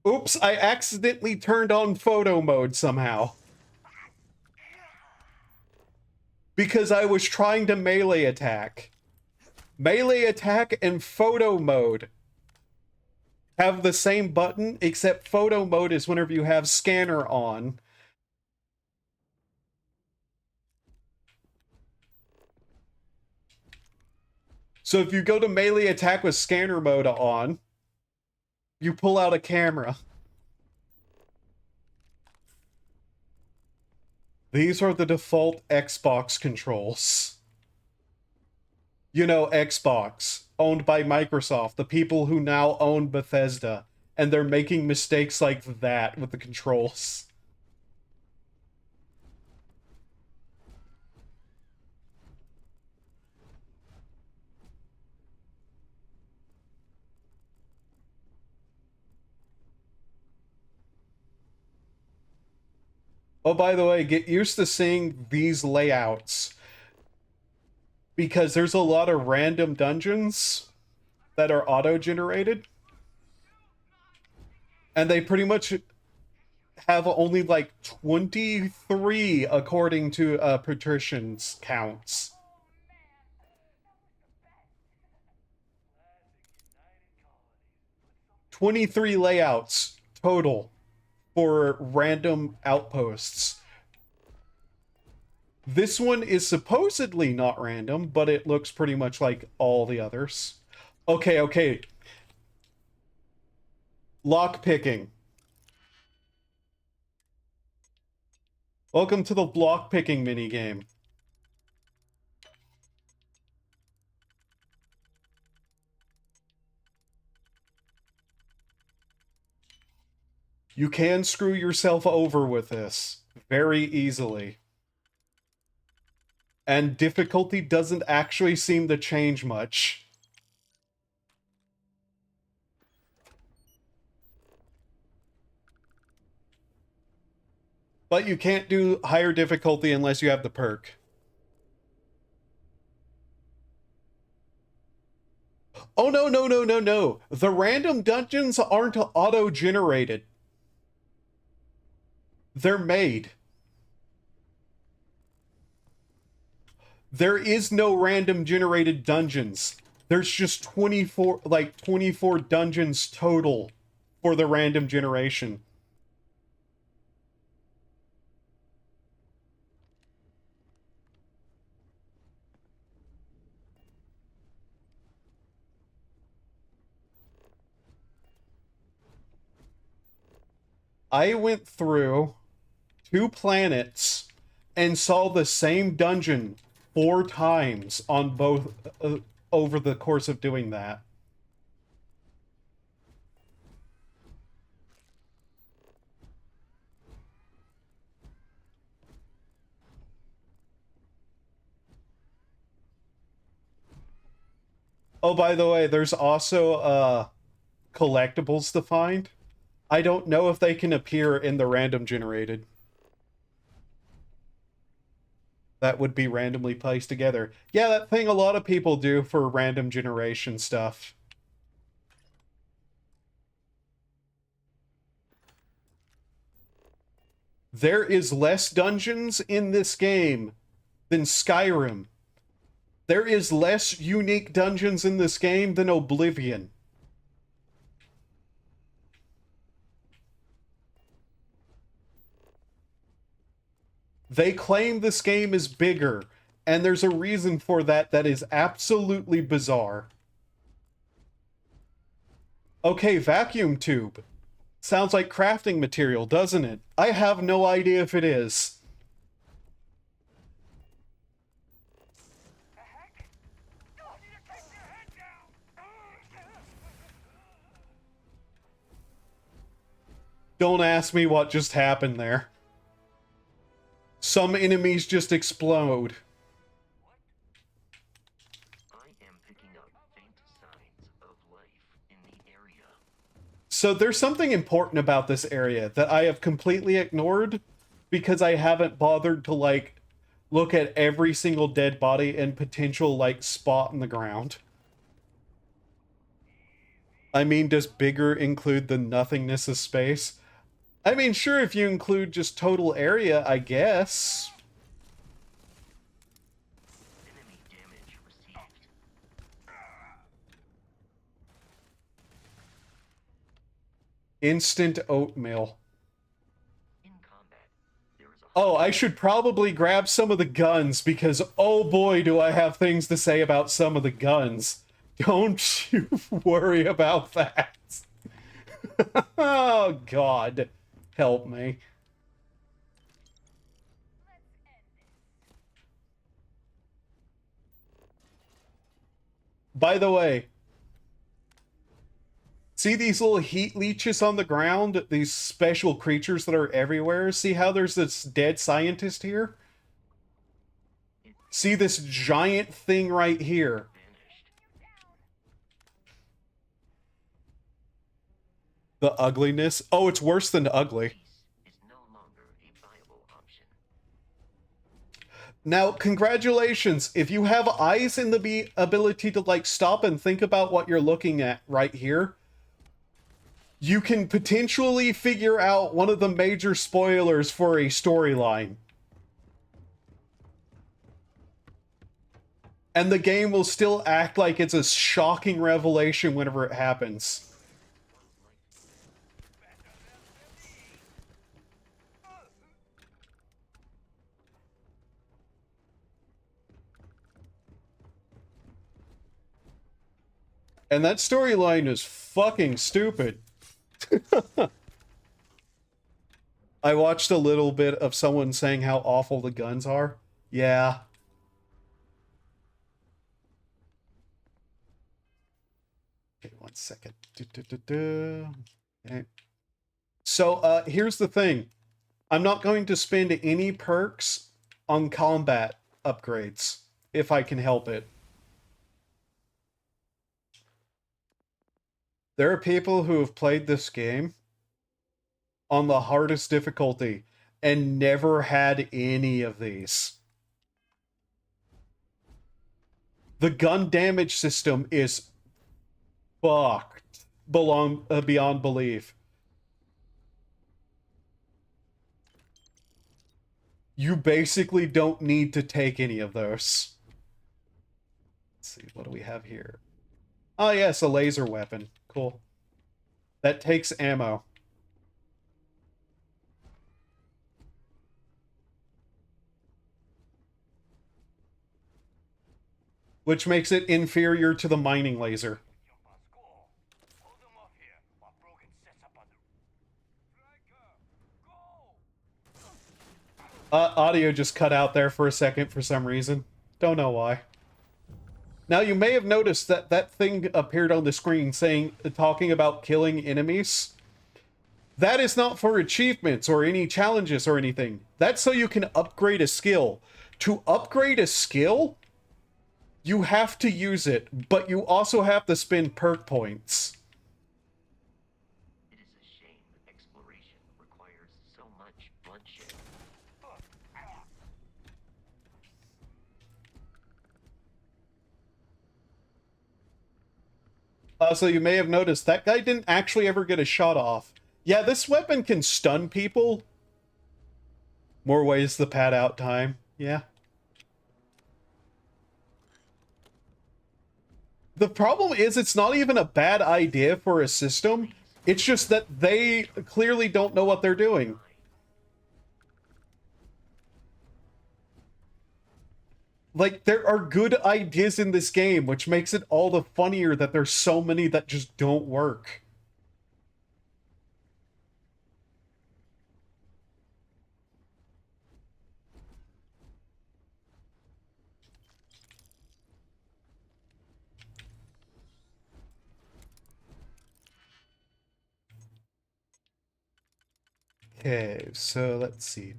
Oops, I accidentally turned on photo mode somehow. Because I was trying to melee attack. Melee attack and photo mode have the same button, except photo mode is whenever you have scanner on. So if you go to melee attack with scanner mode on, you pull out a camera. These are the default Xbox controls. You know, Xbox, owned by Microsoft, the people who now own Bethesda, and they're making mistakes like that with the controls. Oh, by the way, get used to seeing these layouts. Because there's a lot of random dungeons that are auto-generated. And they pretty much have only like 23 according to patrician's counts. "23 layouts total for random outposts. This one is supposedly not random, but it looks pretty much like all the others. Okay. Lock picking. Welcome to the block picking minigame. You can screw yourself over with this very easily. And difficulty doesn't actually seem to change much. But you can't do higher difficulty unless you have the perk. Oh, no. The random dungeons aren't auto-generated. They're made. There is no random generated dungeons. There's just 24 dungeons total for the random generation. I went through 2 planets and saw the same dungeon 4 times on both over the course of doing that. Oh, by the way, there's also collectibles to find. I don't know if they can appear in the random generated. That would be randomly placed together. Yeah, that thing a lot of people do for random generation stuff. There is less dungeons in this game than Skyrim. There is less unique dungeons in this game than Oblivion. They claim this game is bigger, and there's a reason for that that is absolutely bizarre. Okay, vacuum tube. Sounds like crafting material, doesn't it? I have no idea if it is. Don't ask me what just happened there. Some enemies just explode. I am picking up faint signs of life in the area. So there's something important about this area that I have completely ignored because I haven't bothered to, like, look at every single dead body and potential, like, spot in the ground. I mean, does bigger include the nothingness of space? I mean, sure, if you include just total area, I guess. Enemy damage received. Instant oatmeal. In combat, there is a Oh, I should probably grab some of the guns because, oh boy, do I have things to say about some of the guns. Don't you worry about that. Oh, God. Help me. By the way, see these little heat leeches on the ground? These special creatures that are everywhere? See how there's this dead scientist here? See this giant thing right here? vanished. The ugliness? Oh, it's worse than ugly. Peace is no longer a viable option. Now, congratulations. If you have eyes and the ability to, like, stop and think about what you're looking at right here, you can potentially figure out one of the major spoilers for a storyline. And the game will still act like it's a shocking revelation whenever it happens. And that storyline is fucking stupid. I watched a little bit of someone saying how awful the guns are. Yeah. Okay, 1 second. Okay. So, here's the thing. I'm not going to spend any perks on combat upgrades, if I can help it. There are people who have played this game on the hardest difficulty and never had any of these. The gun damage system is fucked beyond belief. You basically don't need to take any of those. Let's see, what do we have here? Oh yes, a laser weapon. Cool. That takes ammo. Which makes it inferior to the mining laser. Audio just cut out there for a second for some reason. Don't know why. Now, you may have noticed that that thing appeared on the screen saying, talking about killing enemies. That is not for achievements or any challenges or anything. That's so you can upgrade a skill. To upgrade a skill, you have to use it, but you also have to spend perk points. It is a shame exploration requires so much bloodshed. So you may have noticed that guy didn't actually ever get a shot off. Yeah, this weapon can stun people. More ways to pad out time. Yeah. The problem is it's not even a bad idea for a system. It's just that they clearly don't know what they're doing. Like, there are good ideas in this game, which makes it all the funnier that there's so many that just don't work. Okay, so let's see.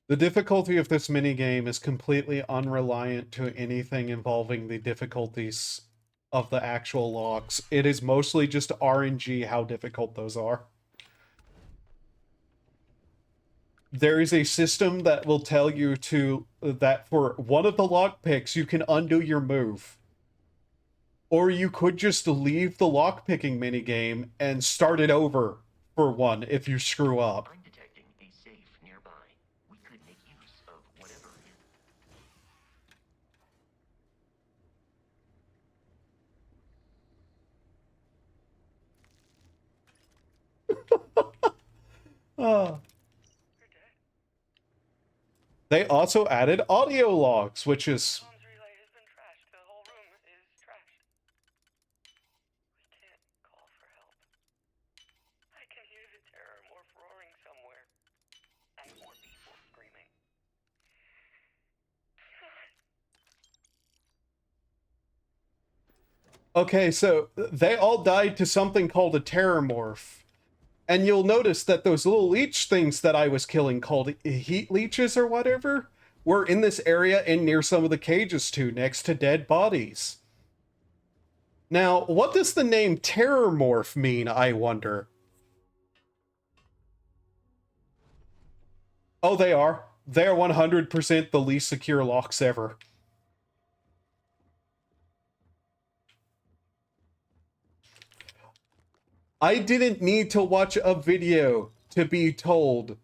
The difficulty of this minigame is completely unreliant to anything involving the difficulties of the actual locks. It is mostly just RNG how difficult those are. There is a system that will tell you that for one of the lockpicks, you can undo your move. Or you could just leave the lockpicking minigame and start it over for one if you screw up. I'm detecting a safe nearby. We could make use of whatever Oh. They also added audio logs, which is... Okay, so they all died to something called a terramorph. And you'll notice that those little leech things that I was killing, called heat leeches or whatever, were in this area and near some of the cages too, next to dead bodies. Now, what does the name terramorph mean, I wonder? Oh, they are. They're 100% the least secure locks ever. I didn't need to watch a video to be told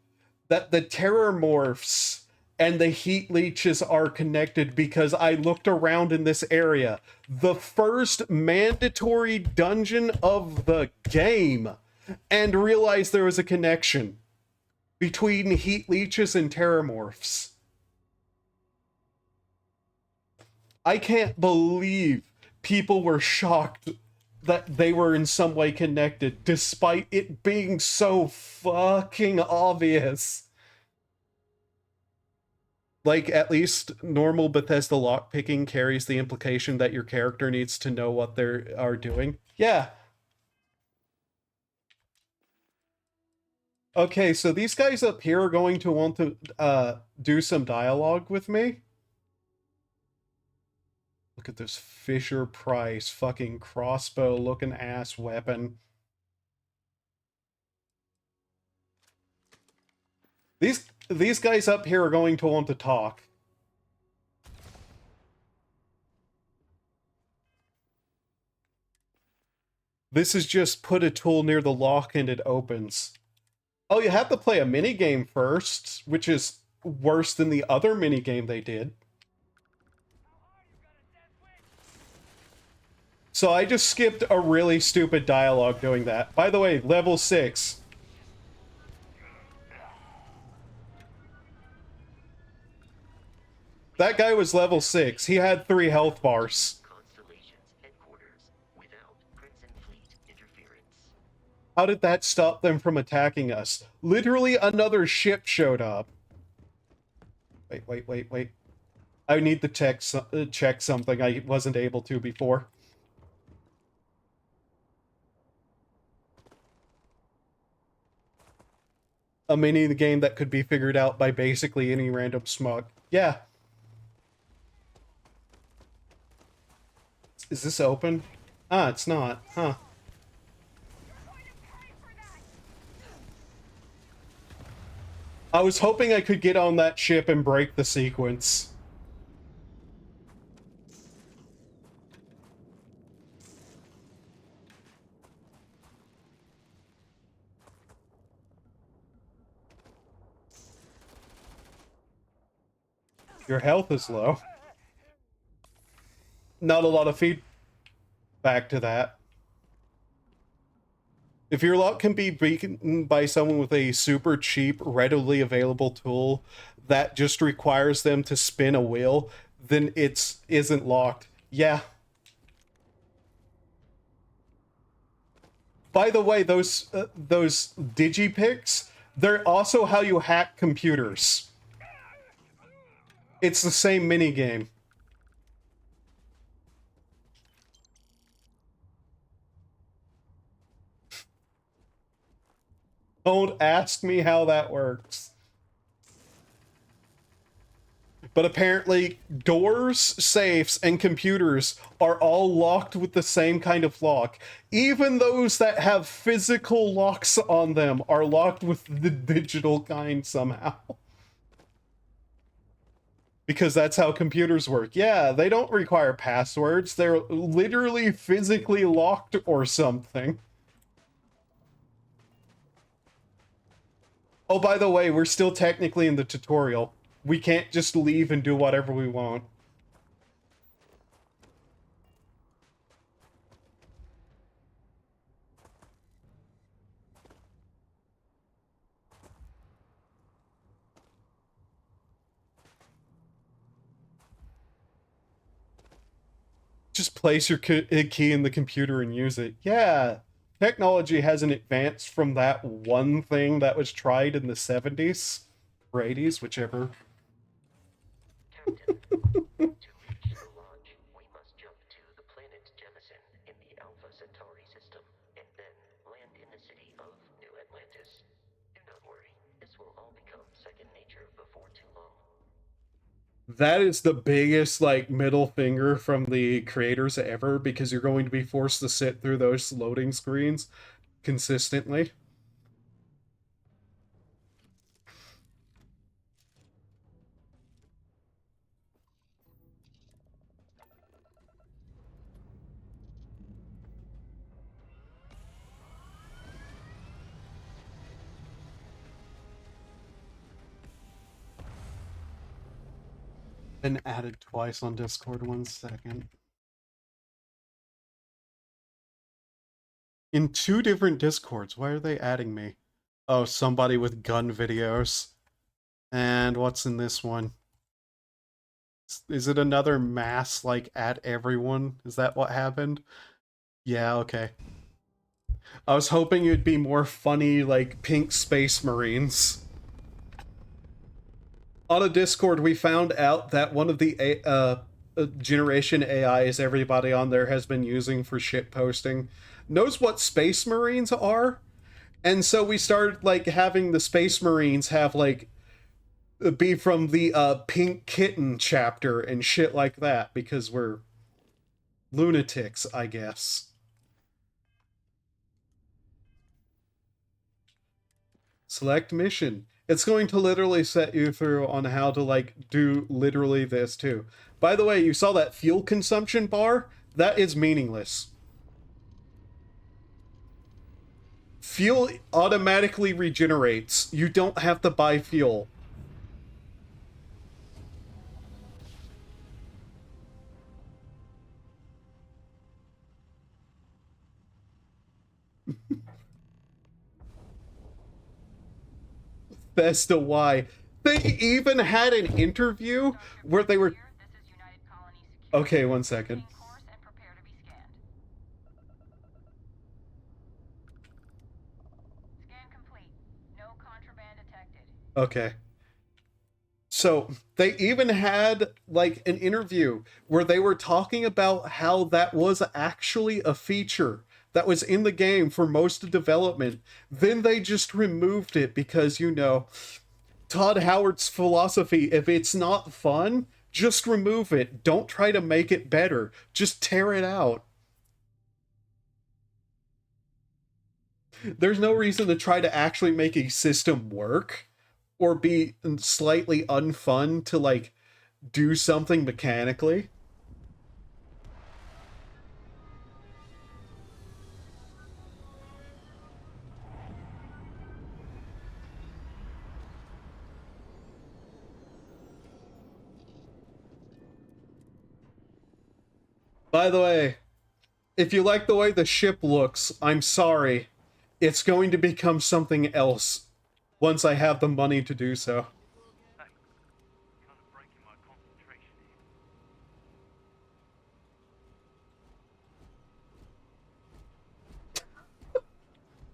that the terramorphs and the heat leeches are connected because I looked around in this area. The first mandatory dungeon of the game, and realized there was a connection between heat leeches and terramorphs. I can't believe people were shocked that they were in some way connected, despite it being so fucking obvious. Like, at least normal Bethesda lockpicking carries the implication that your character needs to know what they are doing. Yeah. Okay, so these guys up here are going to want to do some dialogue with me. Look at this Fisher Price fucking crossbow looking ass weapon. These guys up here are going to want to talk. This is just put a tool near the lock and it opens. Oh, you have to play a minigame first, which is worse than the other minigame they did. So I just skipped a really stupid dialogue doing that. By the way, level 6. That guy was level 6. He had 3 health bars. Constellation's headquarters without Crimson Fleet interference. How did that stop them from attacking us? Literally another ship showed up. Wait. I need to check something I wasn't able to before. A mini game that could be figured out by basically any random smug. Yeah. Is this open? Ah, it's not. Huh. I was hoping I could get on that ship and break the sequence. Your health is low. Not a lot of feedback to that. If your luck can be beaten by someone with a super cheap, readily available tool that just requires them to spin a wheel, then isn't locked. Yeah. By the way, those digipicks, they're also how you hack computers. It's the same minigame. Don't ask me how that works. But apparently, doors, safes, and computers are all locked with the same kind of lock. Even those that have physical locks on them are locked with the digital kind somehow. Because that's how computers work. Yeah, they don't require passwords. They're literally physically locked or something. Oh, by the way, we're still technically in the tutorial. We can't just leave and do whatever we want. Just place your key in the computer and use it. Yeah, technology hasn't advanced from that one thing that was tried in the 70s or 80s, whichever. Captain, to reach the lodge, we must jump to the planet Jemison in the Alpha Centauri system, and then land in the city of New Atlantis. Do not worry, this will all become second nature before too long. That is the biggest, like, middle finger from the creators ever, because you're going to be forced to sit through those loading screens consistently. Been added twice on Discord, 1 second. In 2 different Discords, why are they adding me? Oh, somebody with gun videos. And what's in this one? Is it another mass, like, at everyone? Is that what happened? Yeah, okay. I was hoping it'd be more funny, like, pink space marines. On a Discord, we found out that one of the generation AIs everybody on there has been using for shit posting knows what space marines are, and so we started, like, having the space marines have, like, be from the Pink Kitten chapter and shit like that, because we're lunatics, I guess. Select mission. It's going to literally set you through on how to, like, do literally this too. By the way, you saw that fuel consumption bar? That is meaningless. Fuel automatically regenerates. You don't have to buy fuel. as to why. They even had an interview where they were... Okay, 1 second. Okay. So they even had like an interview where they were talking about how that was actually a feature that was in the game for most of development. Then they just removed it because, you know, Todd Howard's philosophy, if it's not fun, just remove it. Don't try to make it better. Just tear it out. There's no reason to try to actually make a system work or be slightly unfun to like do something mechanically. By the way, if you like the way the ship looks, I'm sorry. It's going to become something else once I have the money to do so.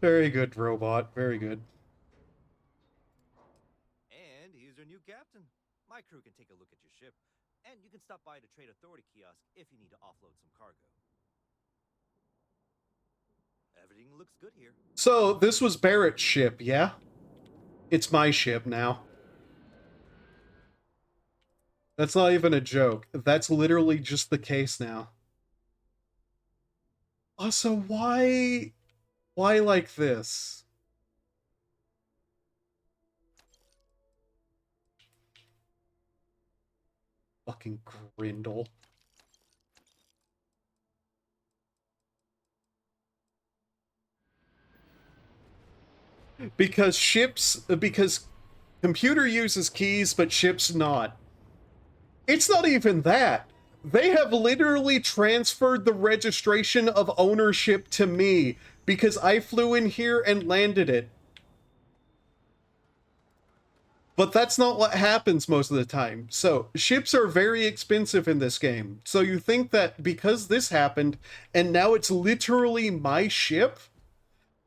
Very good, robot. Very good. And here's your new captain. My crew can take a look at your ship, and you can stop by the Trade Authority kiosk if you need to offload some cargo. Everything looks good here. So, this was Barrett's ship, yeah? It's my ship now. That's not even a joke. That's literally just the case now. Also, why like this? Fucking Grindel. Because computer uses keys, but ships not. It's not even that. They have literally transferred the registration of ownership to me because I flew in here and landed it. But that's not what happens most of the time. So, ships are very expensive in this game. So you think that because this happened, and now it's literally my ship,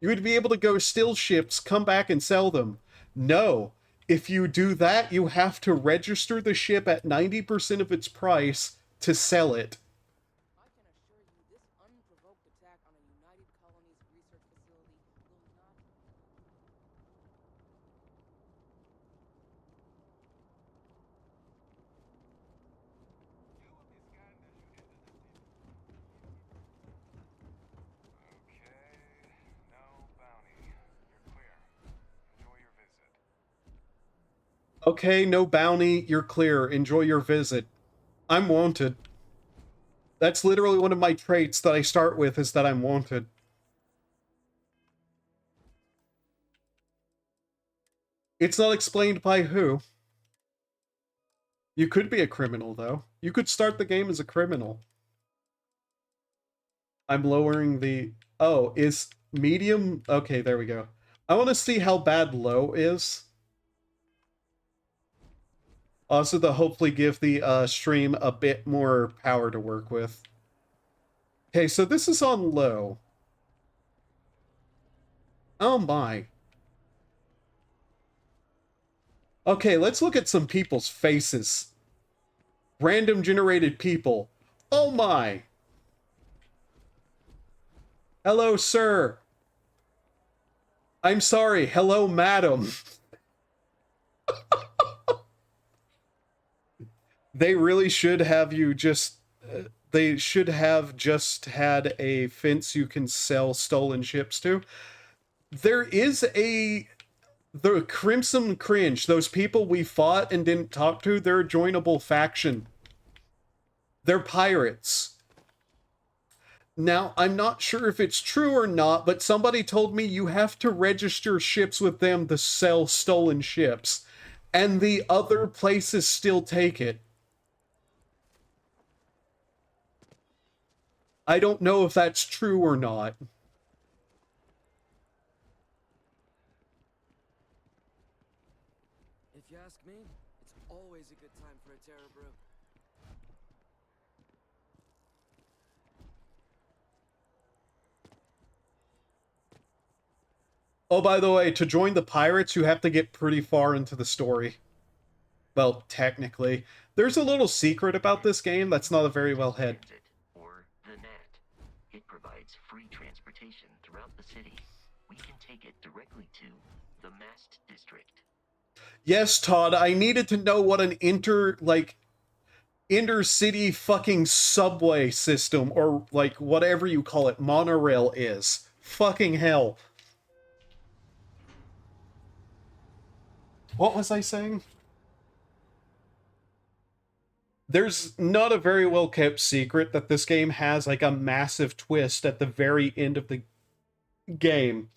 you would be able to go steal ships, come back and sell them. No. If you do that, you have to register the ship at 90% of its price to sell it. I can assure you this unprovoked attack on a United Colonies research facility will not... Okay, no bounty, you're clear. Enjoy your visit. I'm wanted. That's literally one of my traits that I start with, is that I'm wanted. It's not explained by who. You could be a criminal, though. You could start the game as a criminal. I'm lowering the... Oh, is medium... Okay, there we go. I want to see how bad low is. Also to hopefully give the stream a bit more power to work with. Okay, so this is on low. Oh my. Okay, let's look at some people's faces. Random generated people. Oh my. Hello, sir. I'm sorry. Hello, madam. They really should have you just... they should have just had a fence you can sell stolen ships to. There is a... The Crimson Cringe, those people we fought and didn't talk to, they're a joinable faction. They're pirates. Now, I'm not sure if it's true or not, but somebody told me you have to register ships with them to sell stolen ships. And the other places still take it. I don't know if that's true or not. If you ask me, it's always a good time for a Terror Brew. Oh, by the way, to join the pirates, you have to get pretty far into the story. Well, technically. There's a little secret about this game that's not a very well hid. Or the NAT. It provides free transportation throughout the city. We can take it directly to the Mast District. Yes, Todd, I needed to know what an intercity fucking subway system, or like whatever you call it, monorail is. Fucking hell. What was I saying? There's not a very well kept secret that this game has like a massive twist at the very end of the game.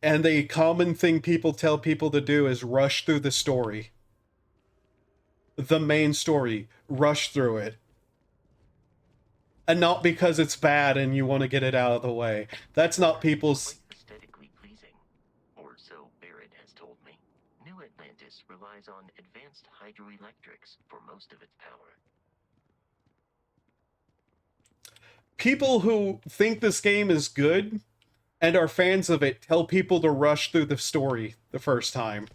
And the common thing people tell people to do is rush through the story. The main story. Rush through it. And not because it's bad and you want to get it out of the way. That's not people's... Aesthetically pleasing. Or so Barrett has told me. New Atlantis relies on advanced hydroelectrics for most of its power. People who think this game is good and are fans of it tell people to rush through the story the first time.